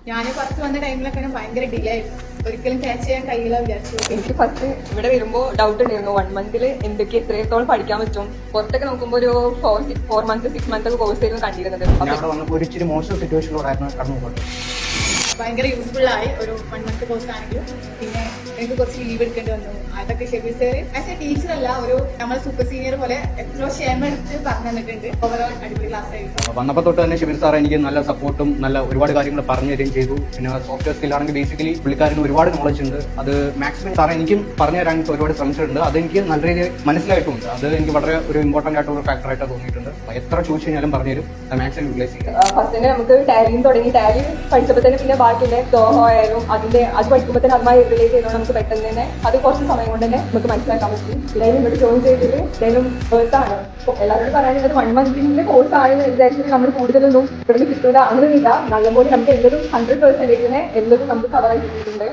ഞാൻ ഫസ്റ്റ് വന്ന ടൈമിലൊക്കെ ഭയങ്കര ഡിലേ ആയിരുന്നു, ഒരിക്കലും ക്യാച്ച് ചെയ്യാൻ കഴിയില്ല വിചാരിച്ചു. എനിക്ക് ഫസ്റ്റ് ഇവിടെ വരുമ്പോൾ ഡൗട്ട് ഉണ്ടായിരുന്നു 1 മന്തിൽ എന്തൊക്കെ എത്രത്തോളം പഠിക്കാൻ പറ്റും. പുറത്തൊക്കെ നോക്കുമ്പോൾ ഒരു 4 മന്ത് 6 മന്ത് ഒക്കെ കോഴ്സ് ആയിരുന്നു കണ്ടിരുന്നത്. ഒരു ഇച്ചിരി മോശം സിറ്റുവേഷനിലൂടെയായിരുന്നു കടന്നു പോകുന്നത്. ഭയങ്കര യൂസ്ഫുൾ ആയി ഒരു 1 മന്ത് കോഴ്സ് ആണെങ്കിലും. പിന്നെ എനിക്ക് കുറച്ച് ലീവ് എടുക്കേണ്ടി വന്നു. അതൊക്കെ Shabeer sir as a teacher അല്ല, ഒരു നമ്മൾ സൂപ്പർ സീനിയർ പോലെ എത്രയോ ക്ഷേമം എടുത്ത് പറഞ്ഞു തന്നിട്ടുണ്ട്. ഓവറോൾ അടിപൊളി ക്ലാസ് ആയിരുന്നു. വന്നപ്പോൾ തൊട്ട് തന്നെ ഷെബീർ സാർ എനിക്ക് നല്ല സപ്പോർട്ടും നല്ല ഒരുപാട് കാര്യങ്ങൾ പറഞ്ഞു തരികയും ചെയ്തു. പിന്നെ സോഫ്റ്റ്വെയർ സ്കില്ലാണെങ്കിൽ ബേസിക്കലി പുള്ളിക്കാരന് ഒരുപാട് നോളജ് ഉണ്ട്. അത് മാക്സിമം സാറേ എനിക്കും പറഞ്ഞു തരാൻ ഒരുപാട് ശ്രമിച്ചിട്ടുണ്ട്. അതെനിക്ക് നല്ല രീതിയിൽ മനസ്സിലായിട്ടുണ്ട്. അത് എനിക്ക് വളരെ ഒരു ഇമ്പോർട്ടന്റ് ആയിട്ടുള്ള ഒരു ഫാക്ടർ ആയിട്ട് തോന്നിയിട്ടുണ്ട്. എത്ര ചോദിച്ചു കഴിഞ്ഞാലും പറഞ്ഞുതരും. മാക്സിമം യൂട്ടിലൈസ് ചെയ്യുക. ഫസ്റ്റ് തന്നെ നമുക്ക് ടാലിയും തുടങ്ങി. ടാലി പഠിച്ചപ്പോൾ തന്നെ പിന്നെ ബാക്കിയുള്ള സോഹോ ആയാലും അത് പഠിക്കുമ്പോൾ തന്നെ അതുമായി റിലേറ്റ് ചെയ്തോണ്ട് നമുക്ക് പെട്ടെന്ന് തന്നെ അത് കുറച്ച് സമയം കൊണ്ട് തന്നെ നമുക്ക് മനസ്സിലാക്കാൻ പറ്റും. ഇതായാലും ഇവിടെ ജോയിൻ ചെയ്തത് ഇതായാലും കോഴ്സാണ്. എല്ലാവരോടും പറയാനുള്ളത് 1 മന്തിന്റെ കോഴ്സ് ആണെന്ന് വിചാരിച്ചിട്ട് നമ്മൾ കൂടുതലൊന്നും ഇവിടെ കിട്ടൂല അങ്ങനെയില്ല. നല്ലപോലെ നമുക്ക് എല്ലാവരും 100% എല്ലതും നമുക്ക് കവർ ആയി കിട്ടിയിട്ടുണ്ട്.